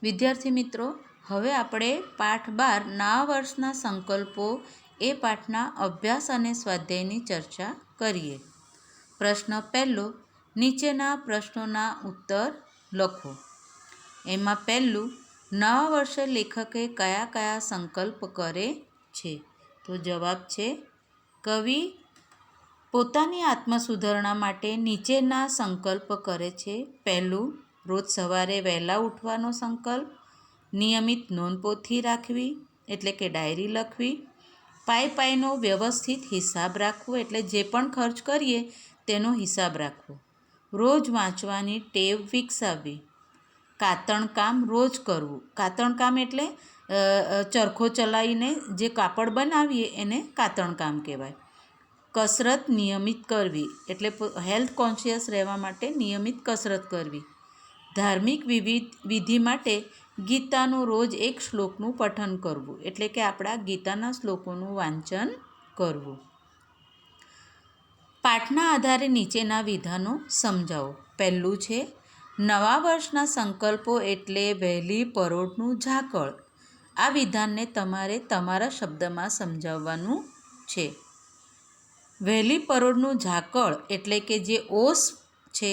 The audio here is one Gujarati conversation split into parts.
વિદ્યાર્થી મિત્રો, હવે આપણે પાઠ 12 નવા વર્ષના સંકલ્પો એ પાઠના અભ્યાસ અને સ્વાધ્યાયની ચર્ચા કરીએ. પ્રશ્ન પહેલો, નીચેના પ્રશ્નોના ઉત્તર લખો. એમાં પહેલું, નવા વર્ષે લેખકે કયા કયા સંકલ્પ કરે છે? તો જવાબ છે, કવિ પોતાની આત્મસુધારણા માટે નીચેના સંકલ્પ કરે છે. પહેલું, રોજ સવારે વહેલા ઉઠવાનો સંકલ્પ, નિયમિત નોંધપોથી રાખવી એટલે કે ડાયરી લખવી, પાઈનો વ્યવસ્થિત હિસાબ રાખવો એટલે જે પણ ખર્ચ કરીએ તેનો હિસાબ રાખવો, રોજ વાંચવાની ટેવ વિકસાવવી, કાતણકામ રોજ કરવું. કાતણકામ એટલે ચરખો ચલાવીને જે કાપડ બનાવીએ એને કાતણકામ કહેવાય. કસરત નિયમિત કરવી એટલે હેલ્થ કોન્શિયસ રહેવા માટે નિયમિત કસરત કરવી. ધાર્મિક વિધિ માટે ગીતાનું રોજ એક શ્લોકનું પઠન કરવું એટલે કે આપણા ગીતાના શ્લોકોનું વાંચન કરવું. પાઠના આધારે નીચેના વિધાનો સમજાવો. પહેલું છે, નવા વર્ષના સંકલ્પો એટલે વહેલી પરોઢનું ઝાકળ. આ વિધાનને તમારે તમારા શબ્દમાં સમજાવવાનું છે. વહેલી પરોઢનું ઝાકળ એટલે કે જે ઓસ છે,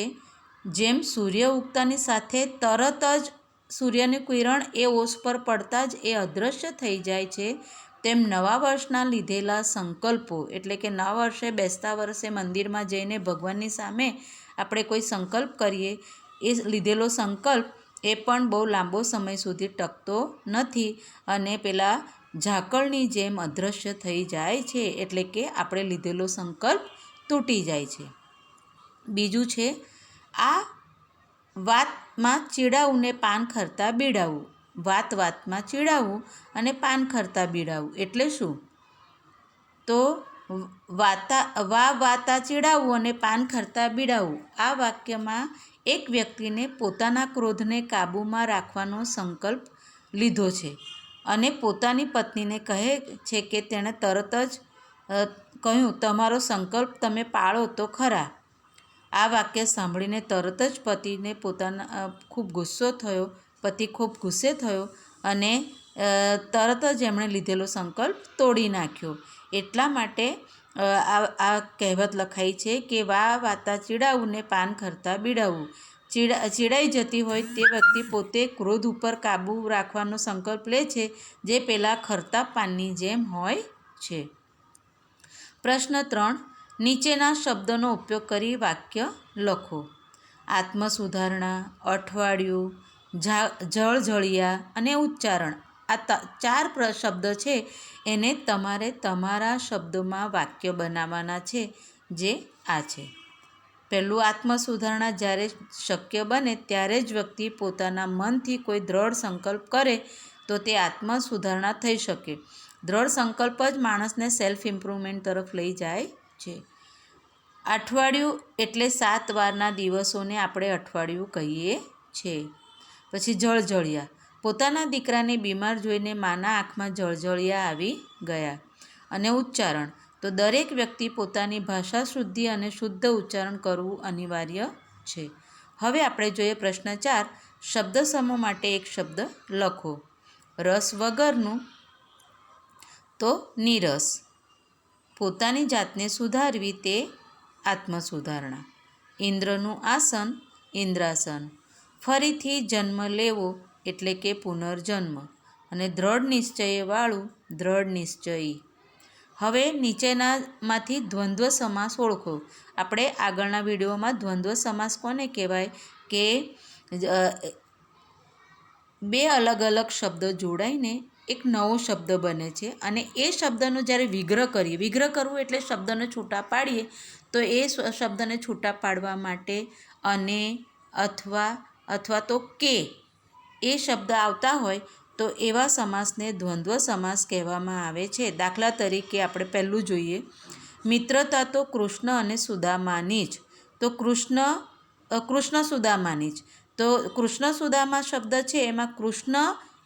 જેમ સૂર્ય ઉગતાની સાથે તરત જ સૂર્યનું કિરણ એ ઓસ પર પડતા જ એ અદૃશ્ય થઈ જાય છે, તેમ નવા વર્ષના લીધેલા સંકલ્પો એટલે કે નવા વર્ષે બેસતા વર્ષે મંદિરમાં જઈને ભગવાનની સામે આપણે કોઈ સંકલ્પ કરીએ, એ લીધેલો સંકલ્પ એ પણ બહુ લાંબો સમય સુધી ટકતો નથી અને પેલા ઝાકળની જેમ અદૃશ્ય થઈ જાય છે એટલે કે આપણે લીધેલો સંકલ્પ તૂટી જાય છે. બીજું છે, આ વાતમાં ચીડાવું ને પાન ખરતા બીડાવું. વાતમાં ચીડાવવું અને પાન ખરતા બીડાવું એટલે શું? તો વાતા ચીડાવવું અને પાન ખરતા બીડાવું. આ વાક્યમાં એક વ્યક્તિને પોતાના ક્રોધને કાબૂમાં રાખવાનો સંકલ્પ લીધો છે અને પોતાની પત્નીને કહે છે કે તેણે તરત જ કહ્યું, તમારો સંકલ્પ તમે પાળો તો ખરા. આ વાક્ય સાંભળીને તરત જ પતિને ખૂબ ગુસ્સો થયો. પતિ ખૂબ ગુસ્સે થયો અને તરત જ એમણે લીધેલો સંકલ્પ તોડી નાખ્યો. એટલા માટે આ કહેવત લખાઈ છે કે વાતા ચીડાવું ને પાન ખરતા બીડાવું. ચીડાઈ જતી હોય તે વ્યક્તિ પોતે ક્રોધ ઉપર કાબૂ રાખવાનો સંકલ્પ લે છે, જે પેલા ખરતા પાનની જેમ હોય છે. પ્રશ્ન 3, નીચેના શબ્દોનો ઉપયોગ કરી વાક્ય લખો. આત્મસુધારણા, અઠવાડિયું, જળજળિયા અને ઉચ્ચારણ. આ 4 શબ્દ છે, એને તમારે તમારા શબ્દોમાં વાક્ય બનાવવાના છે, જે આ છે. પહેલું, આત્મસુધારણા, જ્યારે શક્ય બને ત્યારે જ વ્યક્તિ પોતાના મનથી કોઈ દ્રઢ સંકલ્પ કરે તો તે આત્મસુધારણા થઈ શકે. દ્રઢ સંકલ્પ જ માણસને સેલ્ફ ઇમ્પ્રુવમેન્ટ તરફ લઈ જાય છે. અઠવાડિયું એટલે 7 વારના દિવસોને આપણે અઠવાડિયું કહીએ છીએ. પછી જળજળિયા, પોતાના દીકરાને બીમાર જોઈને માના આંખમાં જળજળિયા આવી ગયા. અને ઉચ્ચારણ, તો દરેક વ્યક્તિ પોતાની ભાષા શુદ્ધિ અને શુદ્ધ ઉચ્ચારણ કરવું અનિવાર્ય છે. હવે આપણે જોઈએ પ્રશ્ન 4, શબ્દ સમૂહ માટે એક શબ્દ લખો. રસ વગરનું, તો નીરસ. પોતાની જાતને સુધારવી તે આત્મસુધારણા. ઇન્દ્રનું આસન, ઇન્દ્રાસન. ફરીથી જન્મ લેવો એટલે કે પુનર્જન્મ. અને દ્રઢ નિશ્ચયવાળું, દ્રઢ નિશ્ચયી. હવે નીચેનામાંથી દ્વંદ્વ સમાસ ઓળખો. આપણે આગળના વિડીયોમાં દ્વંદ્વ સમાસ કોને કહેવાય કે 2 અલગ અલગ શબ્દો જોડાઈને એક નવો શબ્દ બને છે અને એ શબ્દનો જ્યારે વિગ્રહ કરીએ, વિગ્રહ કરવું એટલે શબ્દને છૂટા પાડીએ, તો એ શબ્દને છૂટા પાડવા માટે અને અથવા તો કે એ શબ્દ આવતા હોય તો એવા સમાસને દ્વંદ્વ સમાસ કહેવામાં આવે છે. દાખલા તરીકે આપણે પહેલું જોઈએ, મિત્રતા તો કૃષ્ણ અને સુદામાની જ. તો કૃષ્ણ સુદામાની જ. તો કૃષ્ણ સુદામા શબ્દ છે, એમાં કૃષ્ણ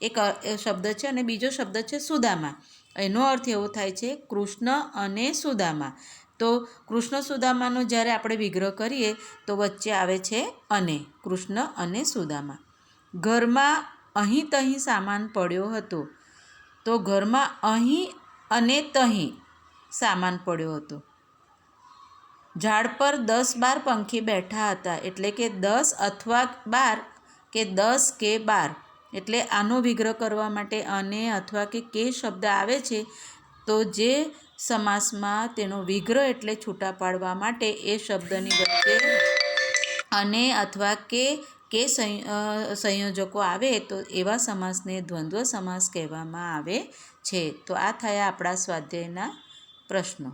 એક શબ્દ છે અને બીજો શબ્દ છે સુદામા. એનો અર્થ એવો થાય છે કૃષ્ણ અને સુદામા. તો કૃષ્ણ સુદામાનો જ્યારે આપણે વિગ્રહ કરીએ તો વચ્ચે આવે છે અને, કૃષ્ણ અને સુદામા. ઘરમાં અહીં તહીં સામાન પડ્યો હતો. તો ઘરમાં અહીં અને તહીં સામાન પડ્યો હતો. ઝાડ પર 10-12 પંખી બેઠા હતા. એટલે કે 10 અથવા 12 કે 10 કે 12. એટલે આનો વિગ્રહ કરવા માટે અને અથવા કે શબ્દ આવે છે, તો જે સમાસમાં તેનો વિગ્રહ એટલે છૂટા પાડવા માટે એ શબ્દની વચ્ચે અને અથવા કે સંયોજકો આવે તો એવા સમાસને દ્વંદ્વ સમાસ કહેવામાં આવે છે. તો આ થયા આપણા સ્વાધ્યાયના પ્રશ્નો.